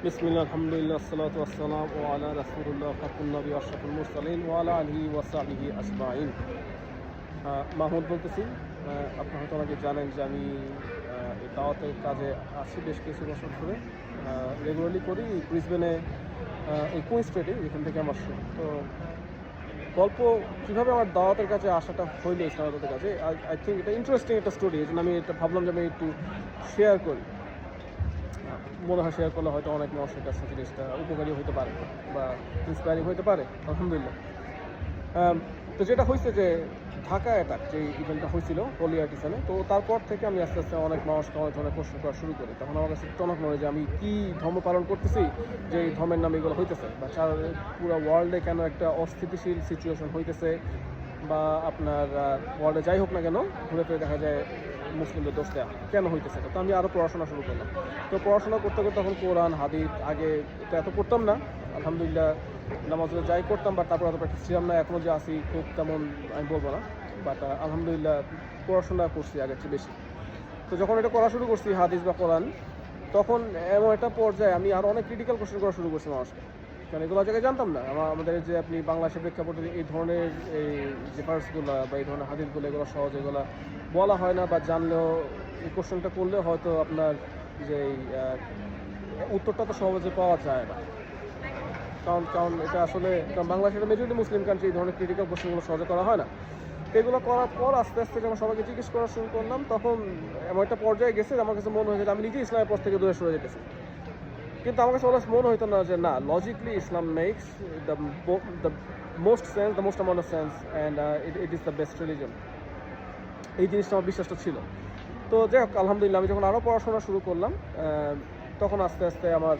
বিসমিল্লাহ আলহামদুলিল্লাহ আসসালাতু ওয়াসসালামু আলা রাসূলিল্লাহ ফাতুন নবী আশরাফুল মুরসালিন ওয়া আলা আলিহি ওয়া সাহবিহি আজমাইন। মাহমুদ বলতেছি। আপনি হয়তো আমাকে জানেন যে আমি এই দাওয়াতের কাজে আছি বেশ কিছু বছর ধরে। রেগুলারলি করি ব্রিসবেনে, এই কুইন স্ট্রিটে, যেখান থেকে আমার শুরু। তো গল্প কীভাবে আমার দাওয়াতের কাছে আসাটা হইলো ইসলামাবাদের কাছে, আই থিঙ্ক এটা ইন্টারেস্টিং একটা স্টোরি। এই জন্য আমি এটা ভাবলাম যে আমি একটু শেয়ার করি। মনে হয় শেয়ার করলে হয়তো অনেক মানুষের কাছে জিনিসটা উপকারী হতে পারে বা ইন্সপায়ারিং হতে পারে, আলহামদুলিল্লাহ। তো যেটা হয়েছে যে ঢাকা অ্যাটাক যে ইভেন্টটা হয়েছিল হোলি আর্টিসানে, তো তারপর থেকে আমি আস্তে আস্তে অনেক মানুষকে অনেক ধরনের প্রশ্ন করা শুরু করি। তখন আমার কাছে টনক নড়ে যে আমি কী ধর্ম পালন করতেছি, যে এই ধর্মের নামে এগুলো হইতেছে, বা পুরো ওয়ার্ল্ডে কেন একটা অস্থিতিশীল সিচুয়েশন হইতেছে, বা আপনার ওয়ার্ল্ডে যাই হোক না কেন ঘুরে ফিরে দেখা যায় মুসলিমদের দোষ দেওয়া কেন হইতেছে। তো আমি আরও পড়াশোনা শুরু করলাম। তো পড়াশোনা করতে করতে তখন কোরআন হাদিস আগে তো এত পড়তাম না, আলহামদুলিল্লাহ নামাজ যাই করতাম, বাট তারপর এত প্র্যাকটিস ছিলাম না। এখনও যে আসি খুব তেমন আমি বলবো না, বাট আলহামদুলিল্লাহ পড়াশোনা করছি আগের চেয়ে বেশি। তো যখন এটা করা শুরু করছি হাদিস বা কোরআন, তখন এমন একটা পর্যায়ে আমি আরও অনেক ক্রিটিক্যাল কোশ্চেন করা শুরু করছি মানুষকে, কারণ এগুলো জায়গায় জানতাম না। আমাদের যে আপনি বাংলাদেশের প্রেক্ষাপটে এই ধরনের এই যে ভার্সগুলো বা এই ধরনের হাদিসগুলো, এগুলো সহজ, এগুলো বলা হয় না, বা জানলেও এই কোশ্চেনটা করলে হয়তো আপনার যে উত্তরটা তো সহজে পাওয়া যায় না। কারণ এটা আসলে, কারণ বাংলাদেশের মেজরিটি মুসলিম কান্ট্রি, এই ধরনের ক্রিটিক্যাল কোশ্চেনগুলো সহজে করা হয় না। এগুলো করার পর আস্তে আস্তে যখন সবাইকে জিজ্ঞেস করা শুরু করলাম, তখন এমন একটা পর্যায়ে গেছে আমার কাছে মনে হয়েছে আমি নিজেই ইসলামের পথ থেকে দূরে সরে যেতেছি। কিন্তু আমার কাছে অলওয়েজ মনে হইতো না যে না, logically Islam makes the the most sense, the most amount of sense, and it is the best religion. এই জিনিসটা আমার বিশ্বাসটা ছিল। তো যাই হোক, আলহামদুলিল্লাহ আমি যখন আরও পড়াশোনা শুরু করলাম, তখন আস্তে আস্তে আমার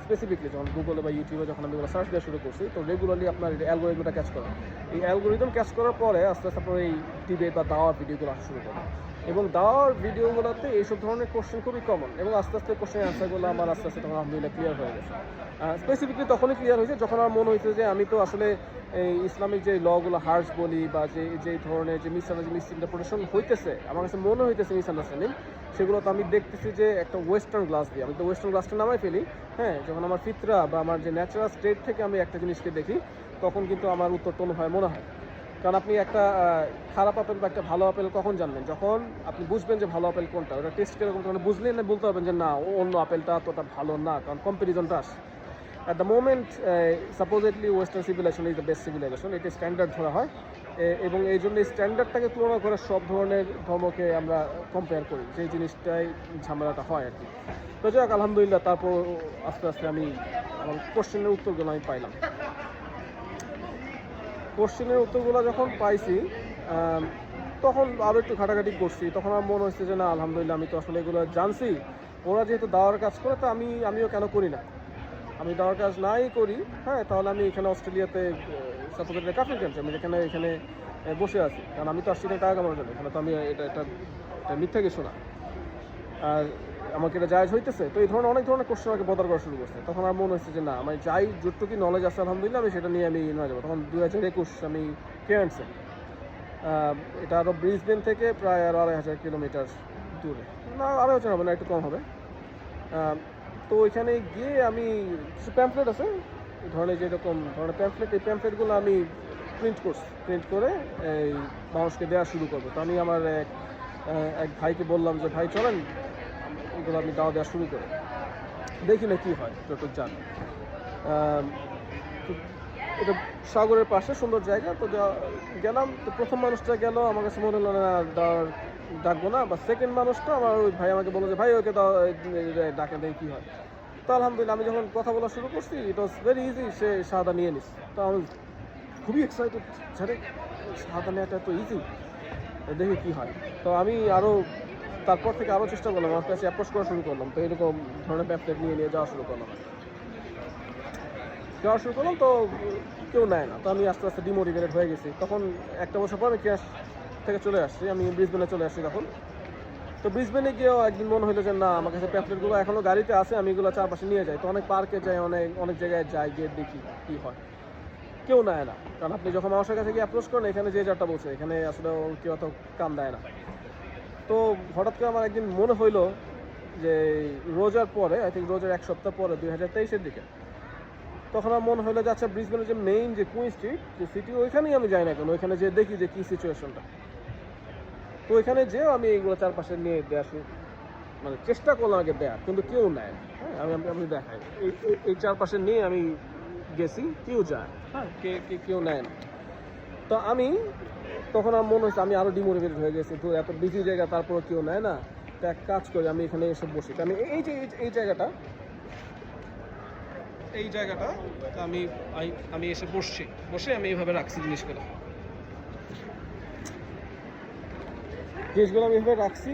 স্পেসিফিকলি যখন গুগলে বা ইউটিউবে যখন আমি এগুলো সার্চ দেওয়া শুরু করছি, তো রেগুলারলি আপনার অ্যালগোরিদমটা ক্যাচ করা, এই অ্যালগোরিদম ক্যাচ করার পরে আস্তে আস্তে আপনার এই ডিবেট বা দাওয়ার ভিডিওগুলো আসা শুরু করে। এবং দাওয়ার ভিডিওগুলোতে এইসব ধরনের কোশ্চেন খুবই কমন, এবং আস্তে আস্তে কোশ্চেন অ্যান্সারগুলো আমার আস্তে আস্তে তখন আলহামদুলিল্লাহ ক্লিয়ার হয়ে গেছে। স্পেসিফিকলি তখনই ক্লিয়ার হয়েছে যখন আমার মনে হয়েছে যে আমি তো আসলে এই ইসলামিক যে লগুলো হার্শ বলি, বা যে ধরনের যে মিসইন্টারপ্রিটেশন হইতেছে, আমার কাছে মনে হইতেছে মিসআন্ডারস্ট্যান্ডিং, সেগুলো তো আমি দেখতেছি যে একটা ওয়েস্টার্ন গ্লাস দিয়ে। আমি তো ওয়েস্টার্ন গ্লাসটা নামাই ফেলি। হ্যাঁ, যখন আমার ফিতরা বা আমার যে ন্যাচারাল স্টেট থেকে আমি একটা জিনিসকে দেখি, তখন কিন্তু আমার উত্তরটা হয় মনে হয়। কারণ আপনি একটা খারাপ আপেল বা একটা ভালো আপেল কখন জানবেন? যখন আপনি বুঝবেন যে ভালো আপেল কোনটা, ওটা টেস্ট কীরকম, তখন বুঝলেই না বলতে পারবেন যে না, অন্য আপেলটা অতটা ভালো না, কারণ কম্পারিজনটা আসে। At the moment, supposedly Western civilization is the best civilization, এটা স্ট্যান্ডার্ড ধরা হয়, এবং এই জন্য স্ট্যান্ডার্ডটাকে তুলনা করে সব ধরনের ধর্মকে আমরা কম্পেয়ার করি, যে জিনিসটাই ঝামেলাটা হয় আর কি। তো যাই হোক, আলহামদুলিল্লাহ তারপর আস্তে আস্তে আমি আমার কোশ্চেনের উত্তরগুলো আমি পাইলাম। কোশ্চেনের উত্তরগুলো যখন পাইছি, তখন আরও একটু ঘাটাঘাটি করছি। তখন আমার মনে হচ্ছে যে না, আলহামদুলিল্লাহ আমি তো আসলে এগুলো জানছি। ওরা যেহেতু দাওয়ার কাজ করে, তো আমিও কেন করি না? আমি দাওয়ার কাজ নাই করি, হ্যাঁ, তাহলে আমি এখানে অস্ট্রেলিয়াতে সাপোজ এটা কাফির কান্ট্রি, আমি এখানে বসে আছি, কারণ আমি তো আসছি না টাকা কামানোর জন্য। এখানে তো আমি এটা মিথ্যা কিছু না, আর আমাকে এটা জায়েজ হইতেছে। তো এই ধরনের অনেক ধরনের কোশ্চেন আমাকে বদার করা শুরু করছে। তখন আমার মনে হচ্ছে যে না, আমি যাই যতটুকু নলেজ আছে আলহামদুলিল্লাহ আমি সেটা নিয়ে আমি না যাবো। তখন 2021 আমি কেয়ার্নসে, এটা আরও ব্রিসবেন থেকে প্রায় 2,500 কিলোমিটার দূরে, না 2,500 হবে না, একটু কম হবে। তো ওইখানে গিয়ে আমি কিছু প্যাম্পলেট আছে এই ধরনের, যেরকম ধরনের প্যাম্পলেট, এই প্যাম্পলেটগুলো আমি প্রিন্ট করে এই মানুষকে দেওয়া শুরু করবো। তো আমি আমার এক ভাইকে বললাম যে ভাই চলেন এগুলো আমি দেওয়া শুরু করে দেখি না কী হয়, যতটুকু জান। তো এটা সাগরের পাশে সুন্দর জায়গা, তো গেলাম। তো প্রথম মানুষটা গেল, আমার কাছে মনে হলো না ডাকবো না, বা সেকেন্ড মানুষটা আমার ওই ভাই আমাকে বললো যে ভাই ওকে ডাকে দেয় কী হয়। তো আলহামদুলিল্লাহ আমি যখন কথা বলা শুরু করছি, ইট ওয়াজ ভেরি ইজি, সে শাহাদা নিয়ে নিস। তো আমি খুবই এক্সাইটেড, ঝাড়ে শাহাদা নেওয়াটা এত ইজি, দেখি কী হয়। তো আমি তারপর থেকে আরও চেষ্টা করলাম, আমার কাছে অ্যাপ্রোচ করা শুরু করলাম। তো এরকম ধরনের প্যাম্পলেট নিয়ে যাওয়া শুরু করলাম। তো কেউ নেয় না। তো আমি আস্তে আস্তে ডিমোটিভেটেড হয়ে গেছি। তখন একটা বছর পর আমি ক্যাশ থেকে চলে আসছি, আমি ব্রিসবেনে চলে আসছি তখন। তো ব্রিসবেনে গিয়েও একদিন মনে হলো যে না, আমার কাছে প্যাম্পলেটগুলো এখনও গাড়িতে আছে, আমি এগুলো চারপাশে নিয়ে যাই। তো অনেক পার্কে যাই, অনেক জায়গায় যাই, গিয়ে দেখি কী হয়। কেউ নেয় না, কারণ আপনি যখন মানুষের কাছে গিয়ে অ্যাপ্রোচ করেন, এখানে যে যারটা বলছে, এখানে আসলে কেউ অত কাম দেয় না। তো হঠাৎ করে আমার একদিন মনে হইলো যে রোজার পরে, আই থিঙ্ক রোজার 1 সপ্তাহ পরে 2023-এর দিকে, তখন আমার মনে হলো যে আচ্ছা ব্রিসবেনের যে মেইন যে কুইন স্ট্রিট যে সিটি, ওইখানেই আমি যাই না কেন, ওইখানে যে দেখি যে কী সিচুয়েশনটা। তো ওইখানে যেও আমি এইগুলো চারপাশে নিয়ে দেওয়া মানে চেষ্টা করলাম আগে দেওয়ার, কিন্তু কেউ নেয়। হ্যাঁ, আমি দেখাই এই চারপাশে নিয়ে আমি গেছি, কেউ যায়, হ্যাঁ, কেউ নেয় না। তো আমি তখন আমার মনে হচ্ছে আমি আরও ডিমোটিভেটেড হয়ে গেছি, তো এত বিজি জায়গা তারপরে কেউ নেয় না, তো এক কাজ করি আমি এখানে এসে বসি। আমি এই জায়গাটা আমি এসে বসে আমি এইভাবে রাখছি জিনিসগুলো আমি এভাবে রাখছি।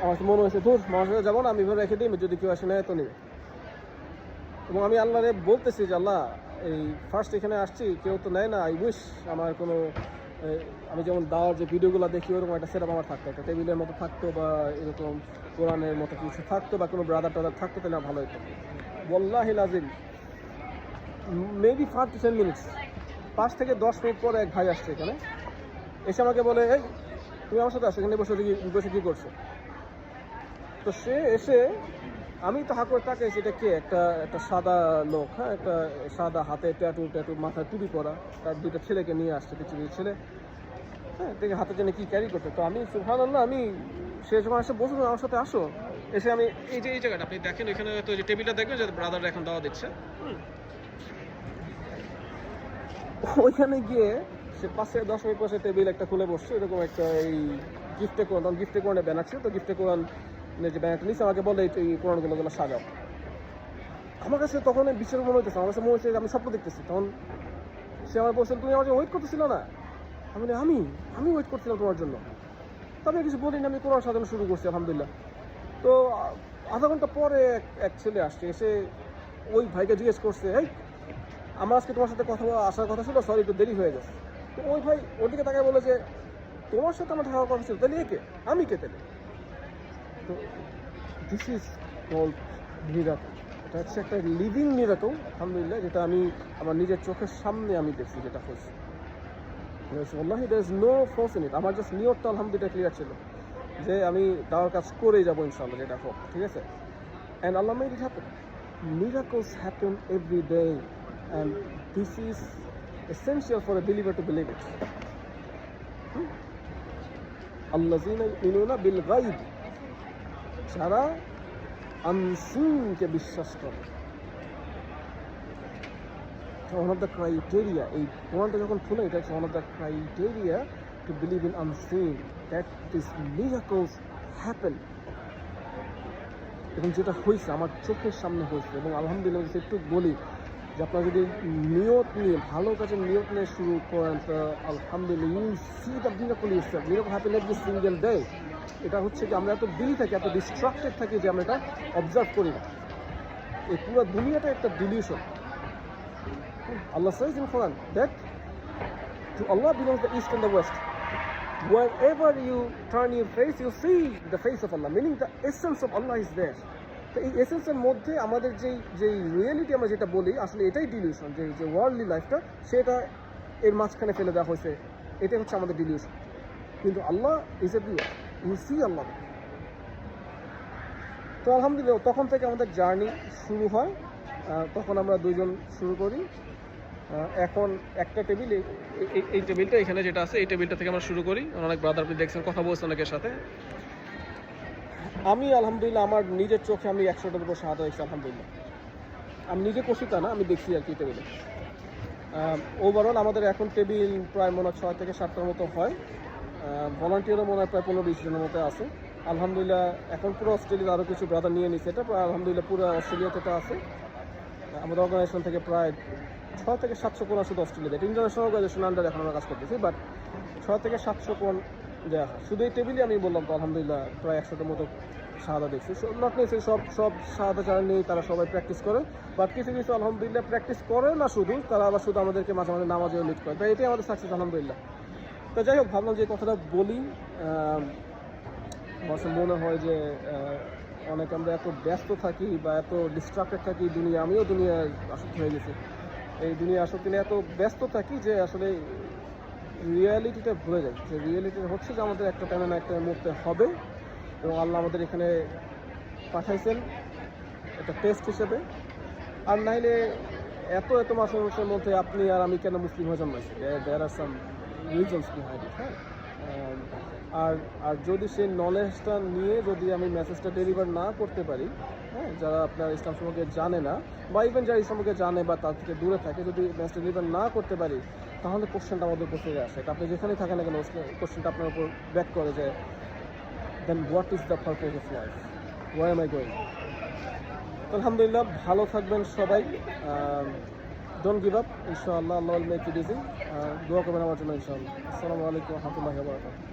আমার মনে হয়েছে দূর মানুষ যাবো না, আমি এভাবে রেখে দিই, যদি কেউ আসে নেয় তো নেবে। এবং আমি আল্লাহরে বলতেছি যে আল্লাহ, এই ফার্স্ট এখানে আসছি, কেউ তো নেয় না, আই উইশ আমার কোনো আমি যেমন দাওয়ার যে ভিডিওগুলো দেখি ওরকম একটা সেটআপ আমার থাকতো, একটা টেবিলের মতো থাকতো, বা এরকম কোরআনের মতো কিছু থাকতো, বা কোনো ব্রাদার টাদার থাকতো, তাহলে ভালো হতো। ওয়াল্লাহি লাজিম মেবি 5 to 10 মিনিটস, 5 থেকে 10 মিনিট পরে এক ভাই আসছে এখানে, এসে আমাকে বলে এই তুমি আমার সাথে আসো, এখানে বসে কী করছো? তো সে এসে, আমি তো হাঁক করে তাকাইছি, এটা কে? একটা সাদা লোক, হ্যাঁ, একটা সাদা হাতে ট্যাটু মাথায় টুপি পরা, তার 2টা ছেলেকে নিয়ে আসছে, কিছু ছেলে, হ্যাঁ, দেখে হাতে জন্য কী ক্যারি করতে। তো আমি সুবহানাল্লাহ, আমি সে যখন আসে বসে আমার সাথে আসো, এসে আমি এই জায়গাটা আপনি দেখেন, এখানে তো যে টেবিলটা দেখবেন যে ব্রাদাররা এখন দাওয়া দিচ্ছে, ওইখানে গিয়ে সে 5 থেকে 10 মিনিট পরে টেবিল একটা খুলে বসছে, এরকম একটা এই গিফটে কোরআনের ব্যানার ছিল, তো গিফটে কোরআন যে ব্যানারটা নিচ্ছে আমাকে বলে এই কোরআনগুলো সাজাও। আমার কাছে তখন বিশ্বের মনে হইতেছে, আমার কাছে মনে হচ্ছে আমি স্বপ্ন দেখতেছি। তখন সে আমার বলছেন তুমি আমাকে ওয়েট করতেছিল না? আমি ওয়েট করছিলাম তোমার জন্য। তবে কিছু বলি না, আমি কোরআন সাজানো শুরু করছি আলহামদুলিল্লাহ। তো আধা ঘন্টা পরে এক ছেলে আসছে, এসে ওই ভাইকে জিজ্ঞেস করছে, এই আমার আজকে তোমার সাথে আসার কথা ছিল, সরি একটু দেরি হয়ে গেছে। তো ওই ভাই ওর দিকে তাকায় বলে যে তোমার সাথে আমার থাকার কথা ছিল, তাহলে একে আমি কে তাহলে? তো দিস ইজ কল্ড মিরাকল। এটা হচ্ছে একটা লিভিং মিরাকল আলহামদুলিল্লাহ, যেটা আমি আমার নিজের চোখের সামনে আমি দেখছি যেটা হয়েছে। ওয়াল্লাহি there is no false in it. আমার জাস্ট নিয়তটা আলহামদুলিল্লাহ ক্লিয়ার ছিল যে আমি দাওয়ার কাজ করেই যাবো ইনশাআল্লাহ, যেটা হোক, ঠিক আছে। And Allah made it happen. Miracles happen every day, and this is essential for a believer to believe it. আল্লাযীনা ইউমিনুনা বিল গায়ব, যারা আনসিনকে বিশ্বাস করে। ওয়ান অফ দ্য ক্রাইটেরিয়া, এই কোরআনটা যখন খুলে, এটা হচ্ছে one of the criteria to believe in unseen, that this miracles happen. এবং যেটা হয়েছে আমার চোখের সামনে হয়েছে, এবং আলহামদুলিল্লাহ একটু বলি যে আপনারা যদি নিয়ত নিয়ে, ভালো কাজের নিয়ত নিয়ে শুরু করেন, তো আলহামদুলিল্লাহ you see the miracle itself. Miracle happen every single day. এটা হচ্ছে কি আমরা এত বিলি থাকি, এত ডিস্ট্রাক্টেড থাকি যে আমরা এটা অবজার্ভ করি না। এই পুরো দুনিয়াটা একটা dilution. Allah says in Quran that to Allah belongs the east and the west. Wherever you turn your face, you see the face of Allah, meaning the essence of Allah is there. তো এই এসেন্সের মধ্যে আমাদের যে reality আমরা যেটা বলি, আসলে এটাই ডিলিউশন, যে ওয়ার্ল্ডলি লাইফটা, সেটা এর মাঝখানে ফেলে দেওয়া হয়েছে, এটাই হচ্ছে আমাদের ডিলিউশন। কিন্তু আল্লাহ ইজ এভরিওয়্যার, ইউ সি আল্লাহ। তো আলহামদুলিল্লাহ তখন থেকে আমাদের জার্নি শুরু হয়। তখন আমরা দুইজন শুরু করি। এখন একটা টেবিল, এই টেবিলটা এখানে যেটা আছে, এই টেবিলটা থেকে আমরা শুরু করি। অনেক ব্রাদার আপনি দেখছেন, কথা বলছেন অনেকের সাথে। আমি আলহামদুলিল্লাহ আমার নিজের চোখে আমি 100টার উপর শাহাদা দেখছি আলহামদুলিল্লাহ। আমি নিজে কষি তা না, আমি দেখছি আর কি টেবিলে। ওভারঅল আমাদের এখন টেবিল প্রায় মনে হয় 6 থেকে 7টার মতো হয়। ভলান্টিয়ারও মনে হয় প্রায় 15-20 জনের মতো আছে আলহামদুলিল্লাহ। এখন পুরো অস্ট্রেলিয়ার আরও কিছু ব্রাদার নিয়ে নিচ্ছে, এটা প্রায় আলহামদুলিল্লাহ পুরো অস্ট্রেলিয়াতে এটা আছে। আমাদের অর্গানাইজেশন থেকে প্রায় 6 থেকে 700 কোন শুধু অস্ট্রেলিয়াতে, এটা ইন্টারন্যাশনাল অর্গানাইজেশন আন্ডারে এখন আমরা কাজ করতেছি, বাট 6 থেকে 700 কোন দেওয়া হয়। শুধু এই টেবিলে আমি বললাম তো আলহামদুলিল্লাহ প্রায় 100টার মতো শাহাদা দেখছি। নট নেসে সব শাহাদা যারা নেই তারা সবাই প্র্যাকটিস করে, বাট কিছু আলহামদুলিল্লাহ প্র্যাকটিস করে না শুধু, তারা আবার শুধু আমাদেরকে মাঝে মাঝে নামাজেও লিড করে। তাই এটাই আমাদের সাকসেস আলহামদুলিল্লাহ। তো যাই হোক, ভাবলাম যে কথাটা বলি। আমার মনে হয় যে অনেক আমরা এত ব্যস্ত থাকি বা এত ডিস্ট্রাক্টেড থাকি দুনিয়া, আমিও দুনিয়ায় আসক্তি হয়ে গেছি। এই দুনিয়া আসক্তি নিয়ে এত ব্যস্ত থাকি যে আসলে রিয়ালিটিটা ভুলে যাই। যে রিয়ালিটিটা হচ্ছে যে আমাদের একটা টাইমে না একটা মুহূর্তে হবে, এবং আল্লাহ আমাদের এখানে পাঠাইছেন একটা টেস্ট হিসেবে। আর নাইলে এত মানুষের মধ্যে আপনি আর আমি কেন মুসলিম হয়ে জন্মাইছি, দেয়ার আর সাম রিজনস বিহাইন্ড ইট, হ্যাঁ। আর যদি সেই নলেজটা নিয়ে যদি আমি মেসেজটা ডেলিভার না করতে পারি, হ্যাঁ, যারা আপনার ইসলাম সম্পর্কে জানে না বা ইভেন যারা ইসলাম সম্পর্কে জানে বা তার থেকে দূরে থাকে, যদি মেসেজটা ডেলিভার না করতে পারি, তাহলে কোশ্চেনটা আমাদের উপর ফিরে আসে। আপনি যেখানেই থাকেন না কেন, কোশ্চেনটা আপনার উপর ব্যাক করে যে then what is the purpose of life, where am I going. আলহামদুলিল্লাহ, ভালো থাকবেন সবাই। ডোন্ট গিভ আপ, ইনশাআল্লাহ আল্লাহ উইল মেক ইট ইজি। দোয়া করবেন আমার জন্য ইনশাআল্লাহ। আসসালামু আলাইকুম ওয়া রাহমাতুল্লাহি ওয়া বারাকাতুহু।